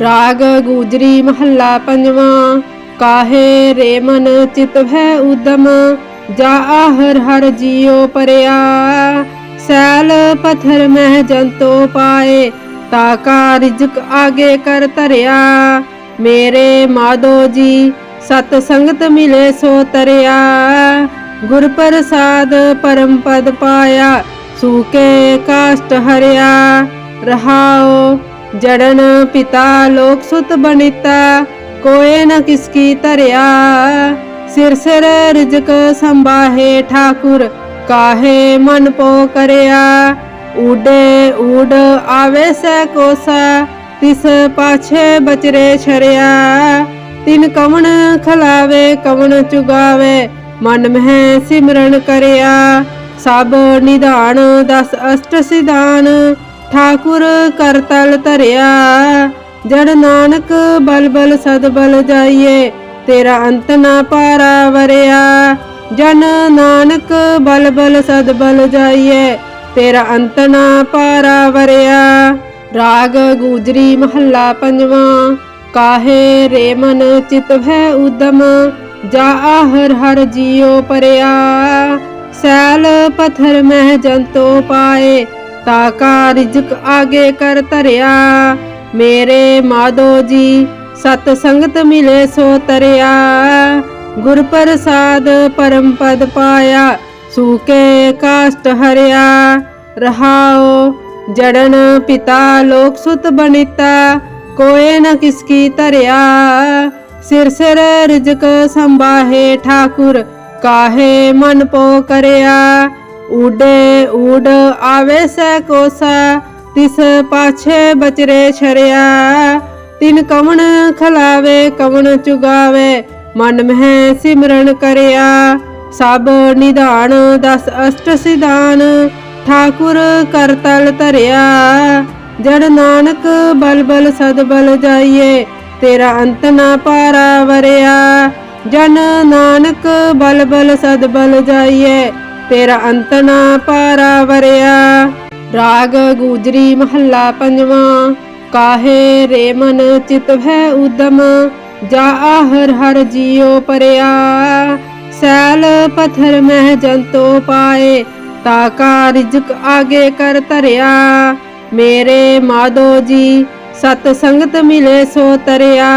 राग गुजरी महला पंजवा। काहे रे मन चित है उदम, जा हर हर जियो परया। सैल पत्थर मह जंतो पाए, ताका रिजक आगे कर तरया। मेरे माधो जी सत संगत मिले सो तरया। गुर प्रसाद परम पद पाया, सूके काष्ट हरया। रहाओ जड़न पिता लोक सुत बनिता, कोय न किसकी तरया। सिर सिर रिजक संभाहे ठाकुर, काहे मन पो करया। उडे उड आवे सै कोसा, तिस पाछे बचरे छरया। तिन कवन खलावे कवन चुगावे, मन में सिमरन करया। सब निधान दस अष्ट सिधान, ठाकुर कर तल तरया। जड़ नानक बल बल सद बल जाइए, तेरा अंत ना पारा वरया। जन नानक बल बल सद बल जाइए, तेरा अंत ना पारा वरया। राग गुजरी महला पंजवा। काहे रे मन चित है उदम, जा हर हर जियो परया। सैल पत्थर मह जंतो पाए, ताका रिजक आगे कर तरया। मेरे माधो जी सत संगत मिले सो तरया। गुर प्रसाद परम पद पाया, सूके काष्ट हरया। रहाओ जड़न पिता लोक सुत बनिता, कोय न किसकी तरया। सिर सिर रिजक संभाहे ठाकुर, काहे मन पो करया। उडे उड आवे सै कोसा, तिस पाछे बचरे छरया। तिन कवन खलावे कवन चुगावे, मन में सिमरन करया। सब निधान दस अष्ट सिधान, ठाकुर कर तल तरया। जड़ नानक बल बल सद बल जाइए, तेरा अंत ना पारा वरया। जन नानक बल बल सद बल जाइए, तेरा अंत ना पारा वरया। राग गुजरी महला पंजवा। काहे रे मन चित है उदम, जा हर हर जियो परया। सैल पत्थर मह जंतो पाए, ताका रिजक आगे कर तरया। मेरे माधो जी सत संगत मिले सो तरया।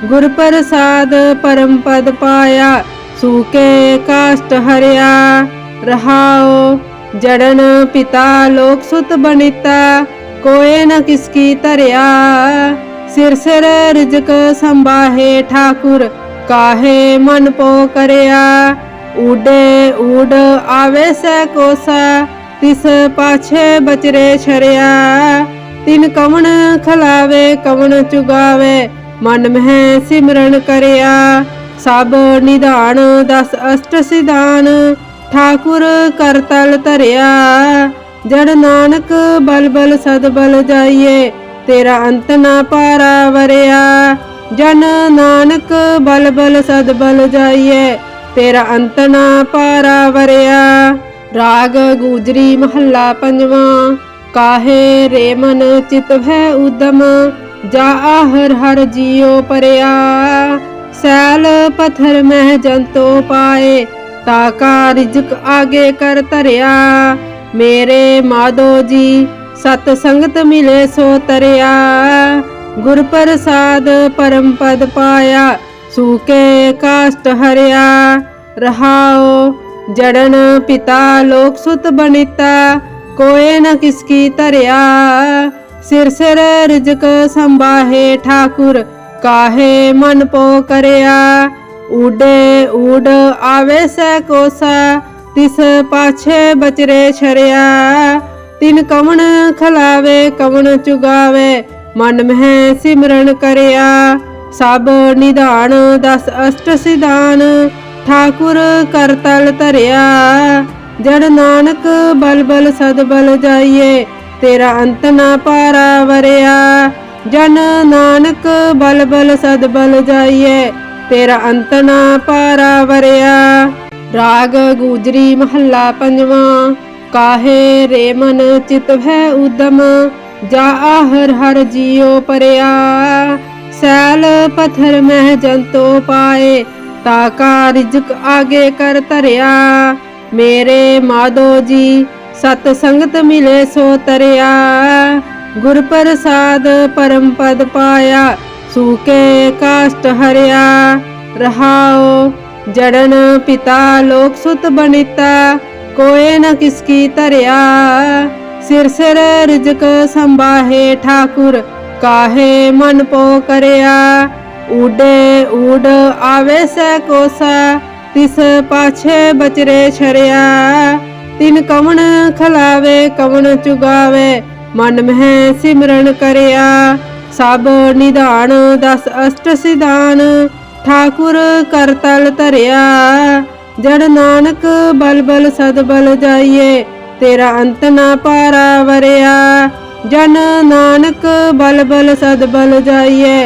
गुर प्रसाद परम पद पाया, सूके काष्ट हरया। रहाओ जड़न पिता लोक सुत बनिता, कोय न किसकी तरया। सिर सिर रिजक संभाहे ठाकुर, काहे मन पो करया। उडे उड आवे सै कोसा, तिस पाछे बचरे छरया। तिन कवन खलावे कवन चुगावे, मन में सिमरन करया। सब निधान दस अष्ट सिधान, ठाकुर कर तल तरया। जड़ नानक बल बल सद बल जाइए, तेरा अंत ना पारा वरया। जन नानक बल बल सद बल जाइए, तेरा अंत ना पारा वरया। राग गुजरी महला पंजवा। काहे रे मन चित है उदम, जा हर हर जियो परया। सैल पत्थर मह जंतो पाए, ताका रिजक आगे कर तरया। मेरे माधो जी सत संगत मिले सो तरया। गुर प्रसाद परम पद पाया, सूके काष्ट हरया। रहाओ जड़न पिता लोक सुत बनिता, कोय न किसकी तरया। सिर सिर रिजक संभाहे ठाकुर, काहे मन पो करया। उडे उड आवे सै कोसा, तिस पाछे बचरे छरया। तिन कवन खलावे कवन चुगावे, मन में सिमरन करया। सब निधान दस अष्ट सिधान, ठाकुर कर तल तरया। जड़ नानक बल बल सद बल जाइए, तेरा अंत ना पारा वरया। जन नानक बल बल सद बल जाइए, तेरा अंत ना पारा वरया। राग गुजरी महला पंजवा। काहे रे मन चित है उदम, जाआ हर हर जियो परिया। सैल पत्थर मह जंतो पाए, ताका रिजक आगे कर तरिया। मेरे माधो जी सत संगत मिले सो तरिया। गुर प्रसाद परम पद पाया, सूके काष्ट हरिया। रहाओ जड़न पिता लोक सुत बनिता, कोय न किसकी तरिया। सिर सिर रिजक संभाहे ठाकुर, काहे मन पो करया। उडे उड आवे सै कोसा, तिस पाछे बचरे छरिया। तिन कवन खलावे कवन चुगावे, मन में सिमरन करया। सब निधान दस अष्ट सिधान, ठाकुर कर तल तरया। जड़ नानक बल बल सद बल जाइए, तेरा अंत ना पारा वरया। जन नानक बल बल सद बल जाइए,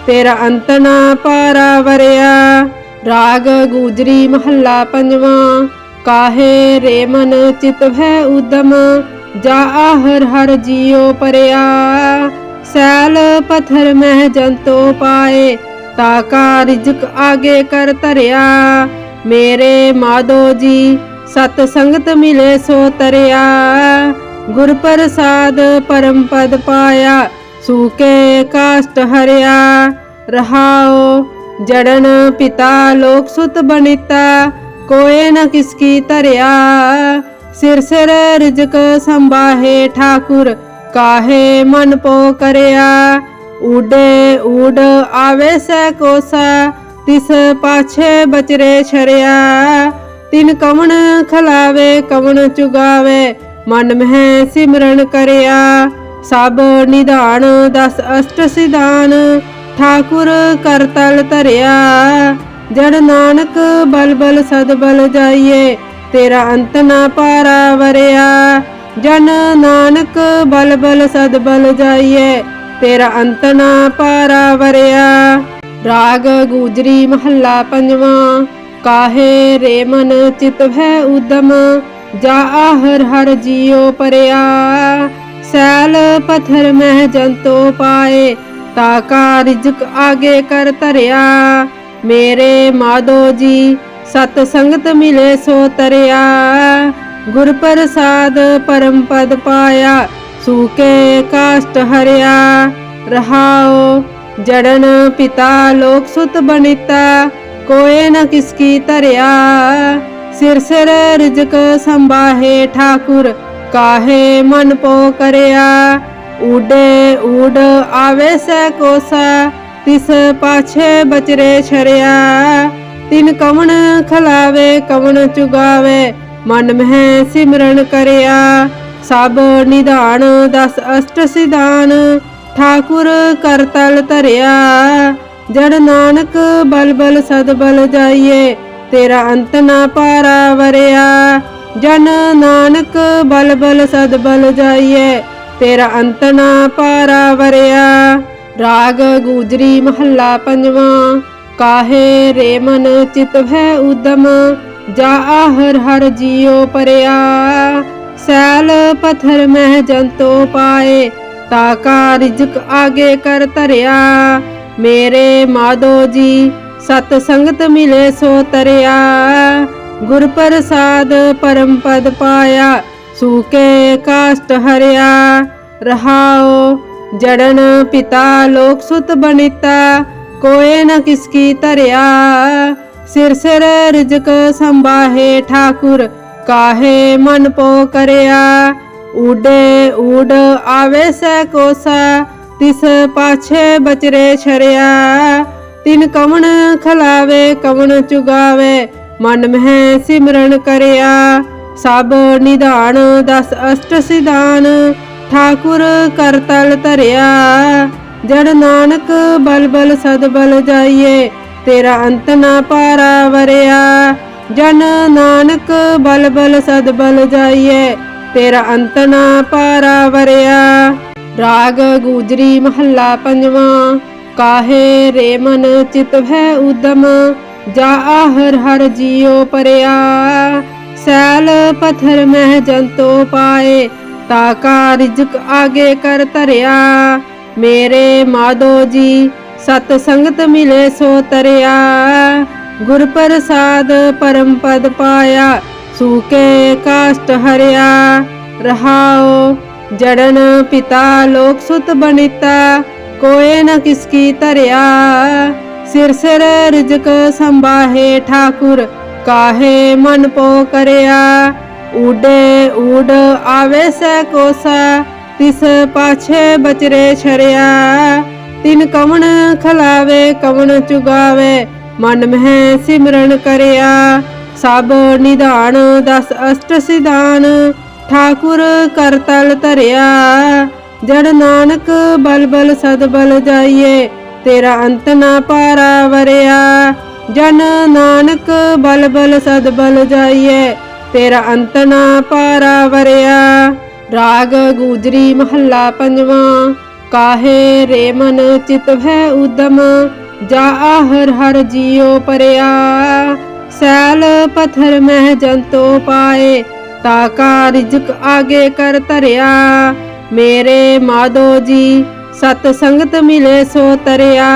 तेरा अंत ना पारा वरया। राग गुजरी महला पंजवा। काहे रे मन चित भै उदम, जाआ हर हर जियो परिया। सैल पत्थर मह जंतो पाए, ताका रिजक आगे कर तरया। मेरे माधो जी सत संगत मिले सो तरया। गुर प्रसाद परम पद पाया, सूके काष्ट हरिया। रहाओ जड़न पिता लोक सुत बनिता, कोय न किसकी तरया। सिर सिर रिजक संभाहे ठाकुर, काहे मन पो करया। उडे उड आवे सै कोसा, तिस पाछे बचरे छरिया। तिन कवन खलावे कवन चुगावे, मन में सिमरन करया। सब निधान दस अष्ट सिधान, ठाकुर कर तल तरया। जड़ नानक बल बल सद बल जाइए, तेरा अंत ना पारा वरया। जन नानक बल बल सद बल जाइए, तेरा अंत ना पारा वरया। राग गुजरी महला पंजवा। काहे रे मन चित भै उदम, जाआ हर हर जियो परिया। सैल पत्थर मह जंतो पाए, ताका रिजक आगे कर तरया। मेरे माधो जी सत संगत मिले सो तरया। गुर प्रसाद परम पद पाया, सूके काष्ट हरिया। रहाओ जड़न पिता लोक सुत बनिता, कोय न किसकी तरया। सिर सिर रिजक संभाहे ठाकुर, काहे मन पो करया। उडे उड आवे सै कोसा, तिस पाछे बचरे छरिया। तिन कवन खलावे कवन चुगावे, मन में सिमरन करया। सब निधान दस अष्ट सिधान, ठाकुर कर तल तरया। जड़ नानक बल बल सद बल जाइए, तेरा अंत ना पारा वरया। जन नानक बल बल सद बल जाइए, तेरा अंत ना पारा वरया। राग गुजरी महला पंजवा। काहे रे मन चित भै उदम, जाआ हर हर जियो परिया। सैल पत्थर मह जंतो पाए, ताका रिजक आगे कर तरया। मेरे माधो जी सत संगत मिले सो तरया। गुर प्रसाद परम पद पाया, सूके काष्ट हरिया। रहाओ जड़न पिता लोक सुत बनिता, कोय न किसकी तरया। सिर सिर रिजक संभाहे ठाकुर, काहे मन पो करया। उडे उड आवे सै कोसा, तिस पाछे बचरे छरिया। तिन कवन खलावे कवन चुगावे, मन में सिमरन करया। सब निधान दस अष्ट सिधान, ठाकुर कर तल तरया। जड़ नानक बल बल सद बल जाइए, तेरा अंत ना पारा वरया। जन नानक बल बल सद बल जाइए, तेरा अंत ना पारा वरया। राग गुजरी महला पंजवा। काहे रे मन चित भै उदम, जाआ हर हर जियो परिया। सैल पत्थर मह जंतो पाए, ताका रिजक आगे कर धरिया। मेरे माधो जी सत संगत मिले सो तरिया। गुर प्रसाद परम पद पाया सूके काष्ट हरिया। रहाओ जड़न पिता लोक सुत बनिता कोय न किसकी तरिया। सिर सिर रिजक संभाहे ठाकुर काहे मन पो करया। उडे उड आवे से कोसा तिस पाछे बचरे छरिया। तिन कवन खलावे कवन चुगावे मन में सिमरन करया। सब निधान दस अष्ट सिधान ठाकुर कर तल धरिया। जड़ नानक बल बल सद बल जाइए तेरा अंत ना पारा वरिया। जन नानक बल बल सद बल जाइए तेरा अंत ना पारा वरिया। राग गुजरी महला पंजवा। काहे रे मन चित है उदम जा हर हर जियो परिया। सैल पत्थर में जंतो पाए ताका रिजक आगे कर धरिया। मेरे माधो जी सत संगत मिले सो तरिया।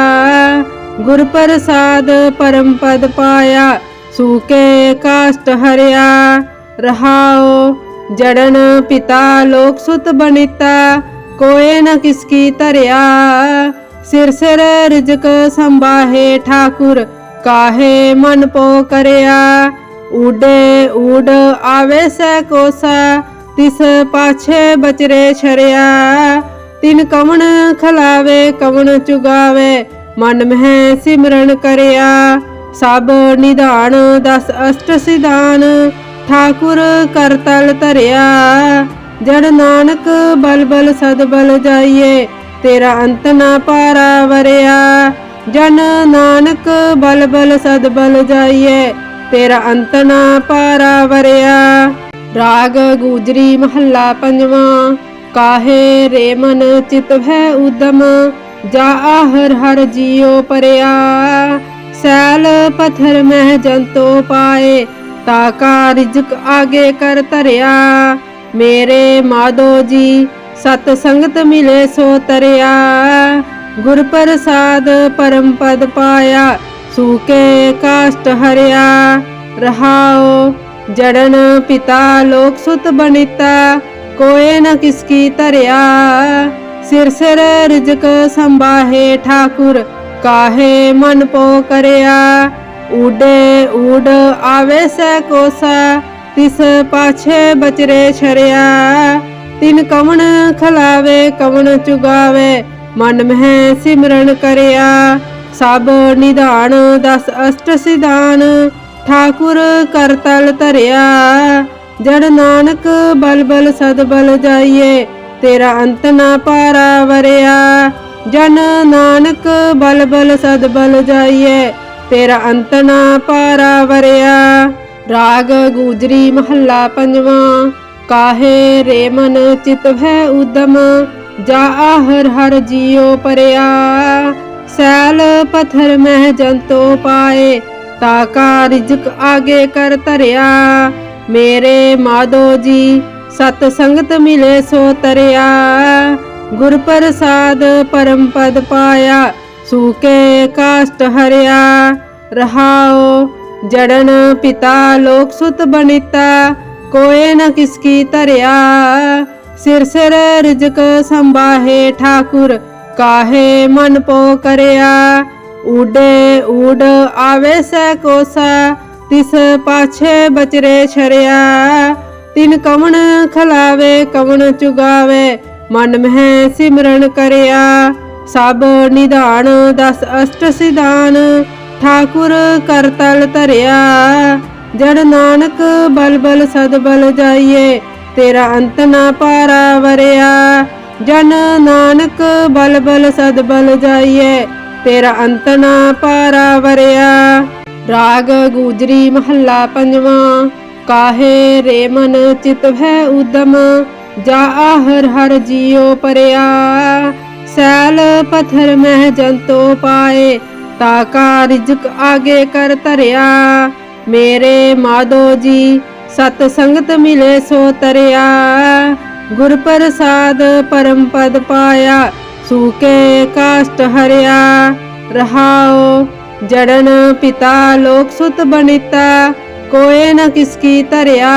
गुर प्रसाद परम पद पाया सूके काष्ट हरिया। रहाओ जड़न पिता लोक सुत बनिता कोय न किसकी तरिया। सिर सिर रिजक संभाहे ठाकुर काहे मन पो करया। उडे उड आवे से कोसा तिस पाछे बचरे छरिया। तिन कवन खलावे कवन चुगावे मन में सिमरन करया। सब निधान दस अष्ट सिधान ठाकुर कर तल धरिया। जड़ नानक बल बल सद बल जाइए तेरा अंत ना पारा वरिया। जन नानक बल बल सद बल जाइए तेरा अंत ना पारा वरिया। राग गुजरी महला पंजवा। काहे रे मन चित है उदम जा हर हर जियो परिया। सैल पत्थर में जंतो पाए ताका रिजक आगे कर धरिया। मेरे माधो जी सत संगत मिले सो तरिया। गुर प्रसाद परम पद पाया सूके काष्ट हरिया। रहाओ जड़न पिता लोक सुत बनिता कोय न किसकी तरिया। सिर सिर रिजक संभाहे ठाकुर काहे मन पो करया। उडे उड आवे से कोसा तिस पाछे बचरे छरिया। तिन कवन खलावे कवन चुगावे मन में सिमरन करया। सब निधान दस अष्ट सिधान ठाकुर कर तल धरिया। जड़ नानक बल बल सद बल जाइए तेरा अंत ना पारा वरिया। जन नानक बल बल सद बल जाइए तेरा अंत ना पारा वरिया। राग गुजरी महला पंजवा। काहे रे मन चित है उदम जा हर हर जियो परिया। सैल पत्थर में जंतो पाए ताका रिजक आगे कर धरिया। मेरे माधो जी सत संगत मिले सो तरिया। गुर प्रसाद परम पद पाया सूके काष्ट हरिया। रहाओ जड़न पिता लोक सुत बनिता कोय न किसकी तरिया। सिर सिर रिजक संभाहे ठाकुर काहे मन पो करया। उडे उड आवे से कोसा तिस पाछे बचरे छरिया। तिन कवन खलावे कवन चुगावे मन में सिमरन करया। सब निधान दस अष्ट सिधान ठाकुर कर तल धरिया। जड़ नानक बल बल सद बल जाइए तेरा अंत ना पारा वरिया। जन नानक बल बल सद बल जाइए तेरा अंत ना पारा वरिया। राग गुजरी महला पंजवा। काहे रे मन चित है उदम जा हर हर जियो परिया। सैल पत्थर में जंतो पाए ताका रिजक आगे कर धरिया। मेरे माधो जी सत संगत मिले सो तरिया। गुर प्रसाद परम पद पाया, सूके काष्ट हरिया। रहाओ जड़न पिता लोक सुत बनिता, कोय न किसकी तरया।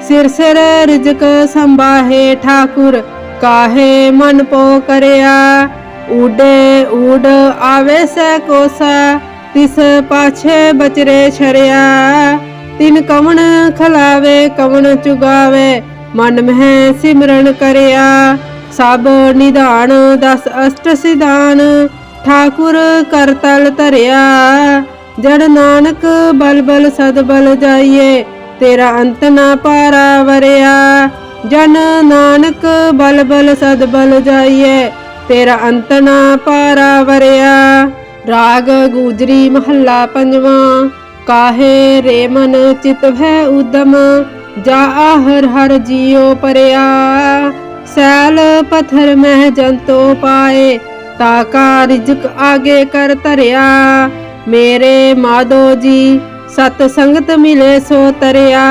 सिर सिर रिजक संबाहे ठाकुर, काहे मन पो करया। उडे उड आवे सै कोसा, तिस पाछे बचरे छरया। तिन कवन खलावे कवन चुगावे, मन मह सिमरन करया। सब निधान दस अष्ट सिधान, ठाकुर कर तल धरया। जड़ नानक बल बल सद बल जाइए, तेरा अंत ना पारा वरया। जन नानक बल बल सद बल जाइए, तेरा अंत ना पारा वरया। राग गुजरी महला पंजवा। काहे रे मन चित भै उदम, जा हर हर जियो परया। सैल पत्थर मह जंतो पाए, ताका रिजक आगे कर तरया। मेरे माधो जी सत संगत मिले सो तरया।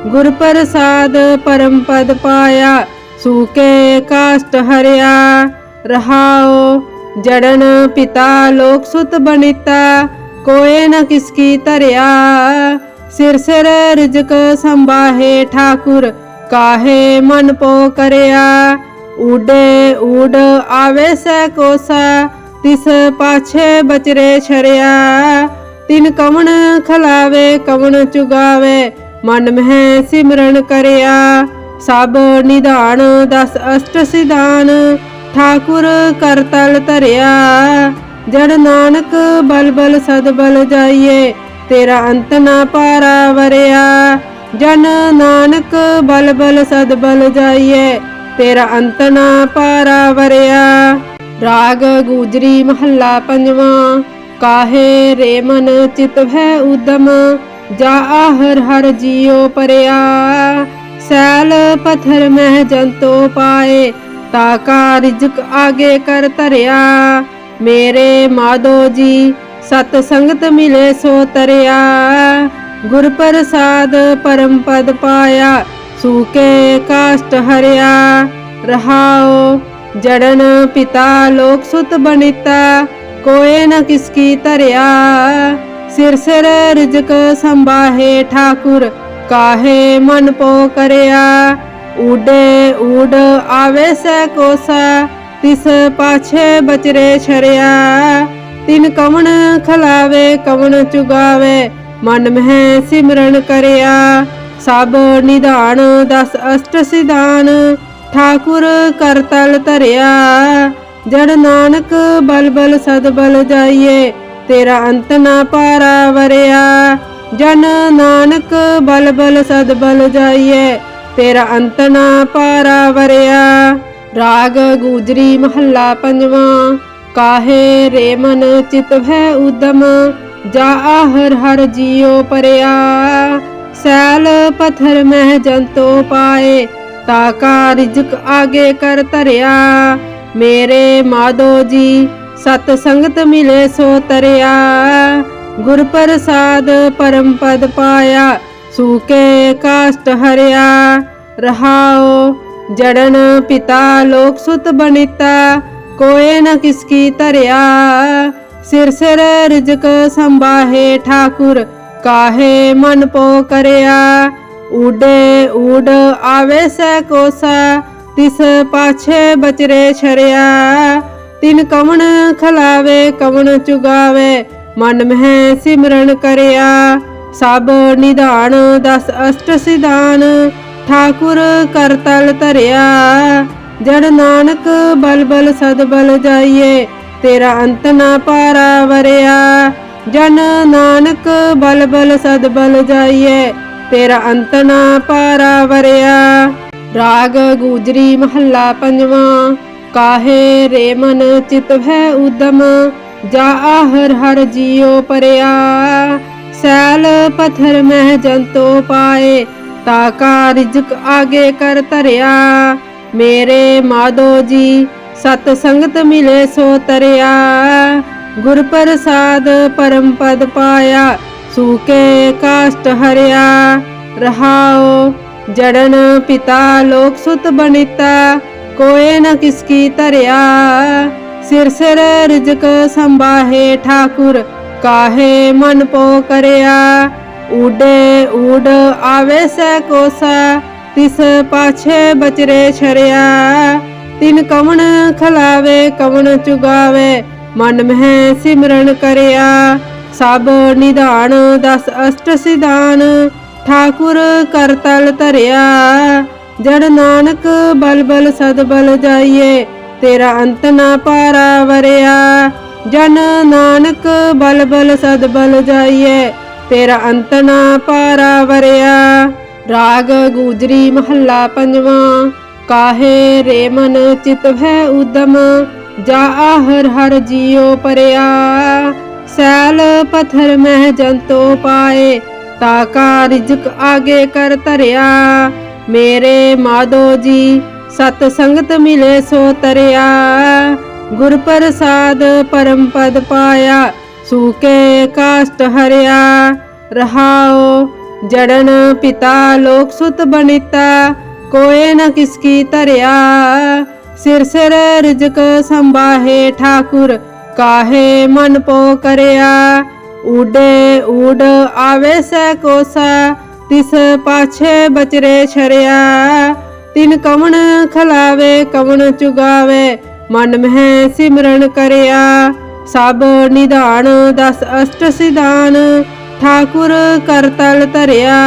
गुर प्रसाद परम पद पाया, सूके काष्ट हरिया। रहाओ जड़न पिता लोक सुत बनिता, कोय न किसकी तरया। सिर सिर रिजक संबाहे ठाकुर, काहे मन पो करया। उडे उड आवे सै कोसा, तिस पाछे बचरे छरया। तिन कवन खलावे कवन चुगावे, मन मह सिमरन करया। सब निधान दस अष्ट सिधान, ठाकुर कर तल धरया। जड़ नानक बल बल सद बल जाइए, तेरा अंत ना पारा वरया। जन नानक बल बल सद बल जाइए, तेरा अंत ना पारा वरया। राग गुजरी महला पंजवा। काहे रे मन चित भै उदम, जा हर हर जियो परया। सैल पत्थर मह जंतो पाए, ताका रिजक आगे कर तरया। मेरे माधो जी सत संगत मिले सो तरया। गुर प्रसाद परम पद पाया, सूके काष्ट हरिया। रहाओ जड़न पिता लोक सुत बनिता, कोय न किसकी तरया। सिर सिर रिजक संबाहे ठाकुर, काहे मन पो करया। उडे उड आवे सै कोसा, तिस पाछे बचरे छरया। तिन कवन खलावे कवन चुगावे, मन मह सिमरन करया। सब निधान दस अष्ट सिधान, ठाकुर कर तल धरया। जड़ नानक बल बल सद बल जाइए, तेरा अंत ना पारा वरया। जन नानक बल बल सद बल जाइए, तेरा अंत ना पारा वरया। राग गुजरी महला पंजवा। काहे रे मन चित भै उदम, जा हर हर जियो परया। सैल पत्थर मह जंतो पाए, ताका रिजक आगे कर तरया। मेरे माधो जी सत संगत मिले सो तरया। गुर प्रसाद परम पद पाया, सूके काष्ट हरिया। रहाओ जड़न पिता लोक सुत बनिता, कोय न किसकी तरया। सिर सिर रिजक संबाहे ठाकुर, काहे मन पो करया। उडे उड आवे सै कोसा, तिस पाछे बचरे छरया। तिन कवन खलावे कवन चुगावे, मन मह सिमरन करया। सब निधान दस अष्ट सिधान, ठाकुर कर तल धरया। जड़ नानक बल बल सद बल जाइए, तेरा अंत ना पारा वरया। जन नानक बल बल सद बल जाइए, तेरा अंत ना पारा वरया। राग गुजरी महला पंजवा। काहे रे मन चित भै उदम, जा हर हर जियो परया। सैल पत्थर मह जंतो पाए, ताका रिजक आगे कर तरया। मेरे माधो जी सत संगत मिले सो तरया। गुर प्रसाद परम पद पाया, सूके काष्ट हरिया। रहाओ जड़न पिता लोक सुत बनिता कोय न किसकी तरया। सिर सिर रिजक संभाहे ठाकुर काहे मन पो करया। उडे उड आवे सै कोसा तिस पाछे बचरे छरया। तिन कवन खलावे कवन चुगावे मन मह सिमरन करया। सब निधान दस अष्ट सिधान ठाकुर कर तल धरया। जड़ नानक बल बल सद बल जाइए तेरा अंत ना पारा वरया। जन नानक बल बल सद बल जाइए तेरा अंत ना पारा वरया। राग गुजरी महला पंजवा। काहे रे मन चित भै उदम जा हर हर जियो परया। सैल पत्थर मह जंतो पाए ताका रिजक आगे कर तरया। मेरे माधो जी सत संगत मिले सो तरया। गुर प्रसाद परम पद पाया सूके काष्ट हरया। रहाओ जड़न पिता लोक सुत बनिता कोय न किसकी तरया। सिर सिर रिजक संभाहे ठाकुर काहे मन पो करया। उडे उड आवे सै कोसा तिस पाछे बचरे छरया। तिन कवन खलावे कवन चुगावे मन मह सिमरन करया। सब निधान दस अष्ट सिधान ठाकुर कर तल धरया।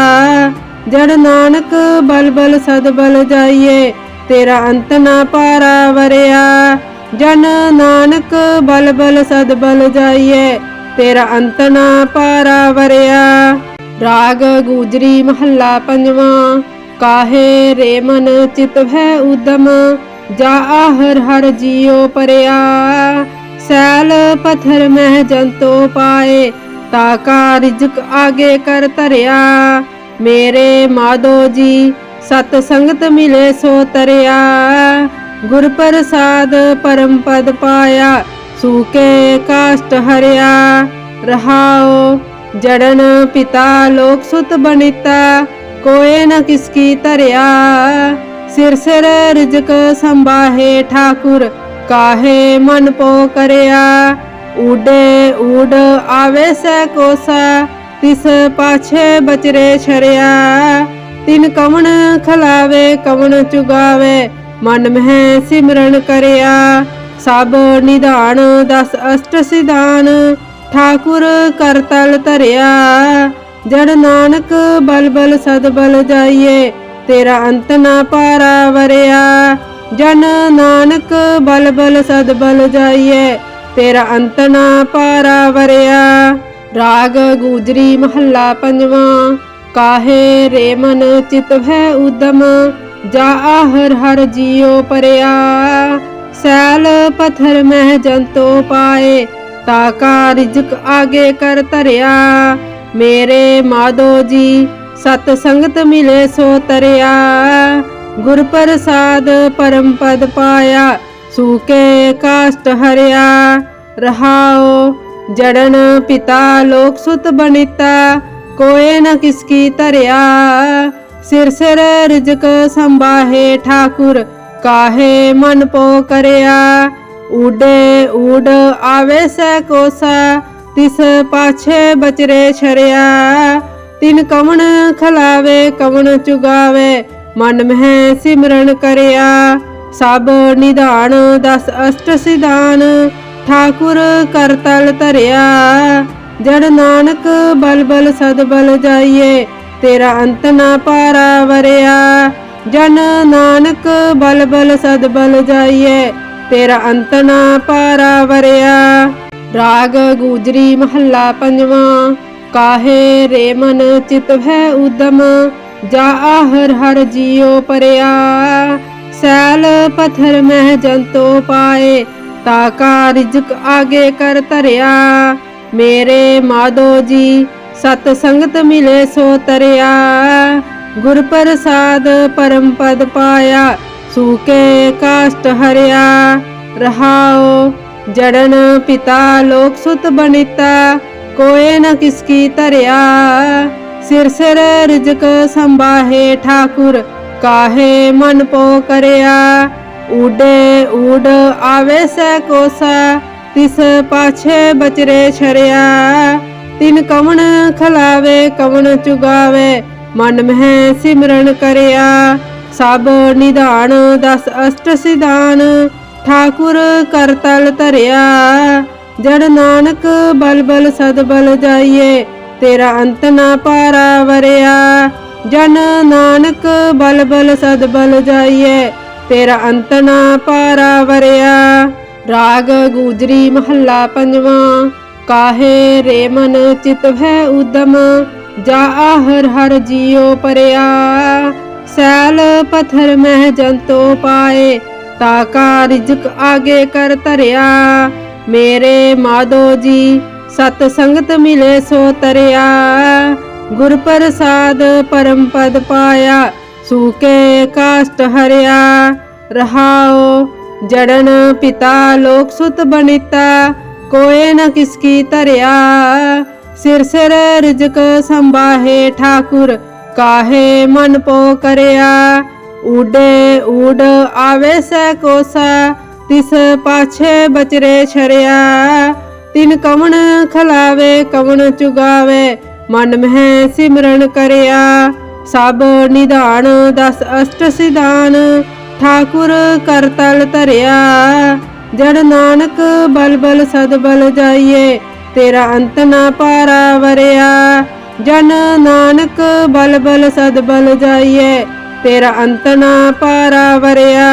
जड़ नानक बल बल सद बल जाइए तेरा अंत ना पारा वरया। जन नानक बल बल सद बल जाइए तेरा अंत ना पारा वरया। राग गुजरी महला पंजवा। काहे रे मन चित भै उदम जा हर हर जियो परया। सैल पत्थर मह जंतो पाए ताका रिजक आगे कर तरया। मेरे माधो जी सत संगत मिले सो तरया। गुर प्रसाद परम पद पाया सूके काष्ट हरया। रहाओ जड़न पिता लोक सुत बनिता कोय न किसकी तरया। सिर सिर रिजक संभाहे ठाकुर काहे मन पो करया। उडे उड आवे सै कोसा तिस पाछे बचरे छरया। तिन कवन खलावे कवन चुगावे मन मह सिमरन करया। सब निधान दस अष्ट सिधान ठाकुर कर तल धरया। जड़ नानक बल बल सद बल जाइए तेरा अंत ना पारा वरया। जन नानक बल बल सद बल जाइए तेरा अंत ना पारा वरया। राग गुजरी महला पंजवा। काहे रे मन चित भै उदम जा हर हर जियो परया। सैल पत्थर मह जंतो पाए ताका रिजक आगे कर तरया। मेरे माधो जी सत संगत मिले सो तरया। गुर प्रसाद परम पद पाया सूके काष्ट हरया। रहाओ जड़न पिता लोक सुत बनिता कोय न किसकी तरया। सिर सिर रिजक संभाहे ठाकुर काहे मन पो करया। उडे उड आवे सै कोसा तिस पाछे बचरे छरया। तिन कवन खलावे कवन चुगावे मन मह सिमरन करया। सब निधान दस अष्ट सिधान ठाकुर कर तल धरया। जड़ नानक बल बल सद बल जाइए तेरा अंत ना पारा वरया। जन नानक बल बल सद बल जाइए तेरा अंत ना पारा वरया। राग गुजरी महला पंजवा। काहे रे मन चित भै उदम जा हर हर जियो परया। सैल पत्थर मह जंतो पाए ताका रिजक आगे कर तरया। मेरे माधो जी सत संगत मिले सो तरया। गुर प्रसाद परम पद पाया सूके काष्ट हरया। रहाओ जड़न पिता लोक सुत बनिता कोय न किसकी तरया। सिर सिर रिजक संभाहे ठाकुर काहे मन पो करया। उडे उड आवे सै कोसा तिस पाछे बचरे छरया। तिन कवन खलावे कवन चुगावे मन मह सिमरन करया। सब निधान दस अष्ट सिधान ठाकुर कर तल धरया। जड़ नानक बल बल सद बल जाइए तेरा अंत ना पारा वरया। जन नानक बल बल सद बल जाइए तेरा अंत ना पारा वरया। राग गुजरी महला पंजवा। काहे रे मन चित भै उदम जा हर हर जियो परया। सैल पत्थर मह जंतो पाए ताका रिजक आगे कर धरया। मेरे माधो जी सत संगत मिले सो तरया। गुर प्रसाद परम पद पाया सूके काष्ट हरया। रहाओ जड़न पिता लोक सुत बनिता कोय न किसकी तरया। सिर सिर रिजक संभाहे ठाकुर काहे मन पो करया। उडे उड आवे सै कोसा तिस पाछे बचरे छरया। तिन कवन खलावे कवन चुगावे मन मह सिमरन करया। सब निधान दस अष्ट सिधान ठाकुर कर तल धरया। जड़ नानक बल बल सद बल जाइए तेरा अंत ना पारा वरया। जन नानक बल बल सद बल जाइए तेरा अंत ना पारा वरया।